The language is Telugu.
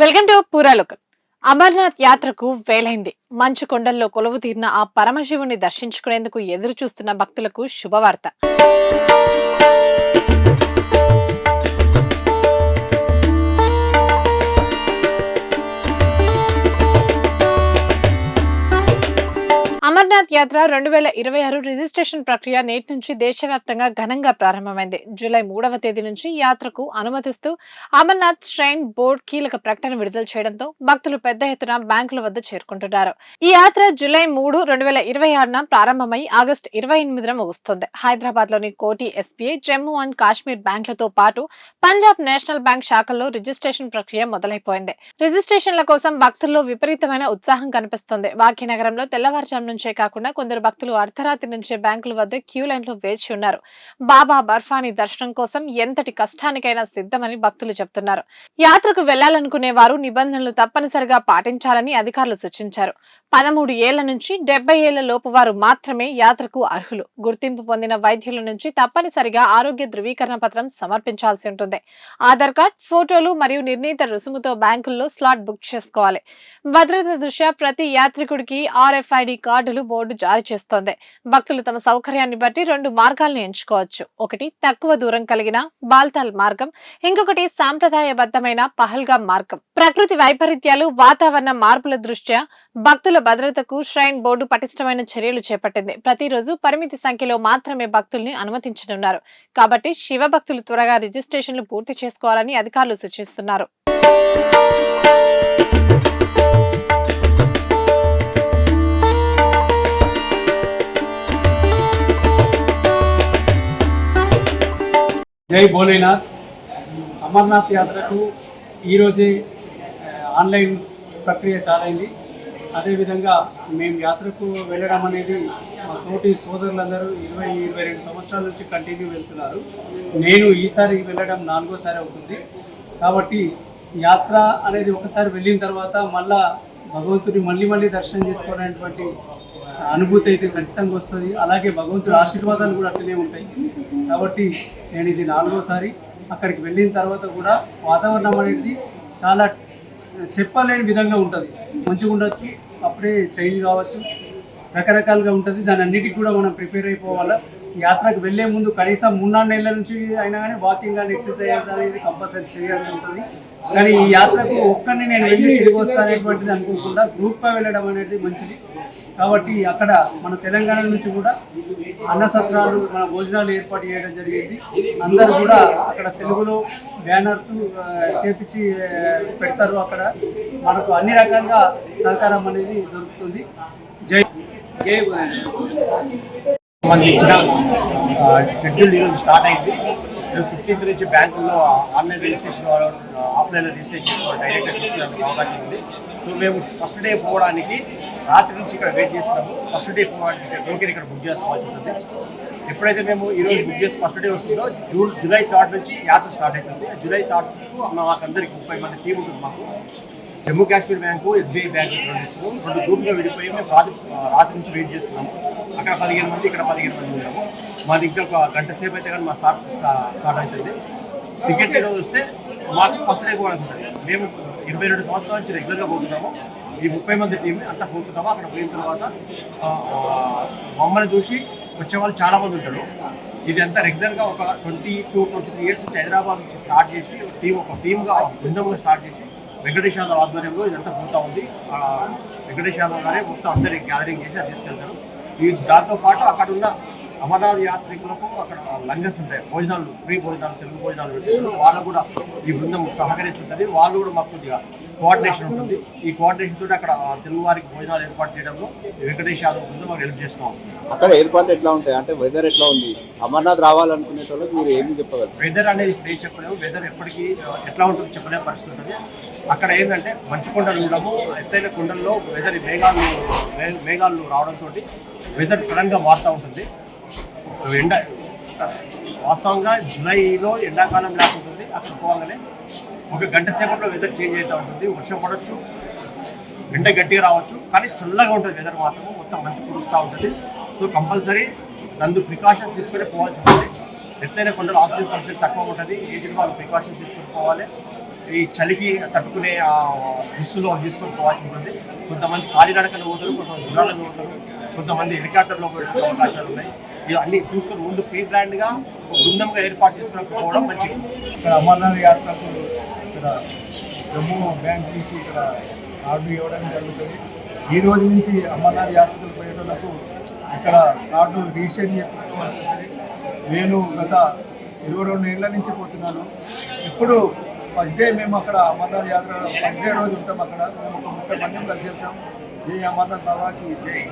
Welcome to పూరాలోకల్. అమర్నాథ్ యాత్రకు వేలైంది. మంచు కొండల్లో కొలువు తీరిన ఆ పరమశివుని దర్శించుకునేందుకు ఎదురు చూస్తున్న భక్తులకు శుభవార్త. అమర్నాథ్ యాత్ర 2026 రిజిస్ట్రేషన్ ప్రక్రియ నేటి నుంచి దేశవ్యాప్తంగా ఘనంగా ప్రారంభమైంది. జూలై 3వ తేదీ నుంచి యాత్రకు అనుమతిస్తూ అమర్నాథ్ శ్రైన్ బోర్డు కీలక ప్రకటన విడుదల చేయడంతో భక్తులు పెద్ద ఎత్తున బ్యాంకుల వద్ద చేరుకుంటున్నారు. ఈ యాత్ర జూలై 3, 2026న ప్రారంభమై ఆగస్టు 28న ముగుస్తుంది. హైదరాబాద్ లోని కోటి ఎస్బీఐ, జమ్మూ అండ్ కాశ్మీర్ బ్యాంకులతో పాటు పంజాబ్ నేషనల్ బ్యాంక్ శాఖల్లో రిజిస్ట్రేషన్ ప్రక్రియ మొదలైపోయింది. రిజిస్ట్రేషన్ల కోసం భక్తుల్లో విపరీతమైన ఉత్సాహం కనిపిస్తుంది. భాగ్యనగరంలో తెల్లవారుజాము నుంచే కాకుండా కొందరు భక్తులు అర్ధరాత్రి నుంచే బ్యాంకుల వద్ద క్యూ లైన్ లో వేచి ఉన్నారు. బాబా బర్ఫానీ దర్శనం కోసం ఎంతటి కష్టానికైనా సిద్ధమని భక్తులు చెబుతున్నారు. యాత్రకు వెళ్లాలనుకునే వారు నిబంధనలు తప్పనిసరిగా పాటించాలని అధికారులు సూచించారు. 13 ఏళ్ల నుంచి 70 ఏళ్ల లోపు వారు మాత్రమే యాత్రకు అర్హులు. గుర్తింపు పొందిన వైద్యుల నుంచి తప్పనిసరిగా ఆరోగ్య ధృవీకరణ పత్రం సమర్పించాల్సి ఉంటుంది. ఆధార్ కార్డ్, ఫోటోలు మరియు నిర్ణీత రుసుముతో బ్యాంకుల్లో స్లాట్ బుక్ చేసుకోవాలి. భద్రత దృష్ట్యా ప్రతి యాత్రికుడికి RFID కార్డులు బోర్డు జారీ చేస్తోంది. భక్తులు తమ సౌకర్యాన్ని బట్టి 2 మార్గాలను ఎంచుకోవచ్చు. ఒకటి తక్కువ దూరం కలిగిన బాల్తాల్ మార్గం, ఇంకొకటి సాంప్రదాయబద్ధమైన పహల్గామ్ మార్గం. ప్రకృతి వైపరీత్యాలు, వాతావరణ మార్పుల దృష్ట్యా భక్తుల భద్రతకు శ్రైన్ బోర్డు పటిష్టమైన చర్యలు చేపట్టింది. ప్రతిరోజు పరిమితి సంఖ్యలో మాత్రమే భక్తుల్ని అనుమతించనున్నారు. కాబట్టి శివ భక్తులు త్వరగా రిజిస్ట్రేషన్లు పూర్తి చేసుకోవాలని అధికారులు సూచిస్తున్నారు. జై భోలేనాథ్. అమర్నాథ్ యాత్రకు ఈరోజే ఆన్లైన్ ప్రక్రియ చాలైంది. అదేవిధంగా మేము యాత్రకు వెళ్ళడం అనేది మా తోటి సోదరులందరూ 20-22 సంవత్సరాల నుంచి కంటిన్యూ వెళ్తున్నారు. నేను ఈసారి వెళ్ళడం 4వ సారి అవుతుంది. కాబట్టి యాత్ర అనేది ఒకసారి వెళ్ళిన తర్వాత మళ్ళా భగవంతుని మళ్ళీ దర్శనం చేసుకోవడానికి అనుభూతి అయితే ఖచ్చితంగా వస్తుంది. అలాగే భగవంతుడి ఆశీర్వాదాలు కూడా అట్లనే ఉంటాయి. కాబట్టి నేను ఇది 4వ సారి. అక్కడికి వెళ్ళిన తర్వాత కూడా వాతావరణం అనేది చాలా చెప్పలేని విధంగా ఉంటుంది. మంచిగా ఉండొచ్చు, అప్పుడే చేంజ్ కావచ్చు, రకరకాలుగా ఉంటుంది. దాని అన్నిటికీ కూడా మనం ప్రిపేర్ అయిపోవాలా. యాత్రకు వెళ్ళే ముందు కనీసం 3-4 నెలల నుంచి అయినా కానీ వాకింగ్ కానీ ఎక్సర్సైజ్ అనేది కంపల్సరీ చేయాల్సి ఉంటుంది. కానీ ఈ యాత్రకు ఒక్కరిని నేను వెళ్ళి తిరిగి వస్తానేటువంటిది అనుకోకుండా గ్రూప్గా వెళ్ళడం అనేది మంచిది. కాబట్టి అక్కడ మన తెలంగాణ నుంచి కూడా అన్న సత్రాలు, మన భోజనాలు ఏర్పాటు చేయడం జరిగింది. అందరూ కూడా అక్కడ తెలుగులో బ్యానర్స్ చేపించి పెడతారు. అక్కడ మనకు అన్ని రకాలుగా సహకారం అనేది దొరుకుతుంది. జై జై సంబంధించిన షెడ్యూల్ ఈరోజు స్టార్ట్ అయింది. 15th నుంచి బ్యాంకుల్లో ఆన్లైన్ రిజిస్ట్రేషన్, ఆఫ్లైన్ రిజిస్ట్రేషన్ డైరెక్ట్గా తీసుకెళ్ళడానికి అవకాశం ఉంది. సో మేము ఫస్ట్ డే పోవడానికి రాత్రి నుంచి ఇక్కడ వెయిట్ చేస్తున్నాము. ఫస్ట్ డే పోవడానికి టోకెన్ ఇక్కడ బుక్ చేసుకోవాల్సి ఉంటుంది. ఎప్పుడైతే మేము ఈరోజు బుక్ చేసి ఫస్ట్ డే వస్తుందో జూలై 3 నుంచి యాత్ర స్టార్ట్ అవుతుంది. జూలై 3కు మాకందరికి 30 మంది టీం ఉంటుంది. మాకు Jammu Kashmir bank, SBI bank 2 గ్రూప్గా విడిపోయి మేము రాత్రి నుంచి వెయిట్ చేస్తున్నాము. అక్కడ 15 మంది, ఇక్కడ 15 మంది ఉన్నాము. మాది ఇంకా ఒక గంట సేపు అయితే కానీ మా స్టార్ట్ అవుతుంది. టికెట్ ఈరోజు వస్తే మాకు ఫస్ట్ డే పోవడానికి ఉంటుంది. మేము 22 సంవత్సరాల నుంచి రెగ్యులర్గా పోతున్నాము. ఈ 30 మంది టీం అంతా పోతున్నాము. అక్కడ పోయిన తర్వాత మమ్మల్ని చూసి వచ్చేవాళ్ళు చాలామంది ఉంటారు. ఇది అంతా రెగ్యులర్గా ఒక 22-23 ఇయర్స్ నుంచి హైదరాబాద్ నుంచి స్టార్ట్ చేసి ఒక టీమ్గా బృందంగా స్టార్ట్ చేసి వెంకటేష్ యాదవ్ ఆధ్వర్యంలో ఇదంతా పోతూ ఉంది. వెంకటేష్ యాదవ్ గారే మొత్తం అందరికి గ్యాదరింగ్ చేసి అది తీసుకెళ్తారు. దాంతోపాటు అక్కడ ఉన్న అమర్నాథ్ యాత్రికులకు అక్కడ లంగర్స్ ఉంటాయి, భోజనాలు, ఫ్రీ భోజనాలు, తెలుగు భోజనాలు పెట్టుకుంటారు. వాళ్ళు కూడా ఈ బృందం సహకరిస్తుంటుంది. వాళ్ళు కూడా మాకు కొద్దిగా కోఆర్డినేషన్ ఉంటుంది. ఈ కోఆర్డినేషన్ తోటి అక్కడ తెలుగు వారికి భోజనాలు ఏర్పాటు చేయడంలో వెంకటేష్ యాదవ్ బృందం మాకు హెల్ప్ చేస్తూ ఉంటుంది. అక్కడ ఏర్పాట్లు ఎట్లా ఉంటాయి అంటే వెదర్ ఎట్లా ఉంది? అమర్నాథ్ రావాలనుకునే వాళ్ళకి మీరు ఏమి చెప్పగలరు? వెదర్ అనేది ఇప్పుడు ఏం చెప్పలేము. వెదర్ ఎప్పటికీ ఎట్లా ఉంటుందో చెప్పలేని పరిస్థితి ఉంటుంది. అక్కడ ఏంటంటే మంచు కొండలు ఉండడము, ఎత్తైన కొండల్లో వెదర్ మేఘాలు రావడంతో వెదర్ సడన్గా మారుతూ ఉంటుంది. వాస్తవంగా జూలైలో ఎండాకాలం లేకుంటుంది. అక్కడ పోగానే ఒక గంట సేపట్లో వెదర్ చేంజ్ అవుతూ ఉంటుంది. వర్షం పడవచ్చు, ఎండ గట్టిగా రావచ్చు, కానీ చల్లగా ఉంటుంది వెదర్ మాత్రం. మొత్తం మంచు కురుస్తూ ఉంటుంది. సో కంపల్సరీ ప్రికాషన్స్ తీసుకొని పోవాల్సి ఉంటుంది. ఎత్తైన కొండలు ఆక్సిజన్ పర్సెంట్ తక్కువ ఉంటుంది. ఏజ్డ్ వాళ్ళు ప్రికాషన్స్ తీసుకొని పోవాలి. ఈ చలికి తట్టుకునే ఆ దుస్తులు అవి తీసుకొని పోవాల్సి ఉంటుంది. కొంతమంది కాలినడకలు పోతారు, కొంతమంది గుర్రాలను పోతారు, కొంతమంది హెలికాప్టర్లో పోయే అవకాశాలు ఉన్నాయి. ఇవి అన్ని చూసుకొని ముందు ప్రీ ప్లాన్డ్గా బృందంగా ఏర్పాటు చేసుకుని పోవడం మంచిది. ఇక్కడ అమర్నాథ్ యాత్రకు ఇక్కడ జమ్మూ బ్యాంక్ నుంచి ఇక్కడ కార్డు ఇవ్వడం జరుగుతుంది. ఈ రోజు నుంచి అమర్నాథ్ యాత్రకులు పోయేటోళ్లకు ఇక్కడ కార్డు రిజిస్ట్రేషన్ చేసుకోవాల్సి ఉంటుంది. నేను గత 22 ఏళ్ళ నుంచి పోతున్నాను. ఇప్పుడు ఫస్ట్ డే మేము అక్కడ అమర్నాథ్ యాత్ర ఫస్ట్ డే రోజు ఉంటాం. అక్కడ మేము ఒక 30 మంది కలిసి వెళ్తాం. జై అమర్నాథ్ బాబాకి జై.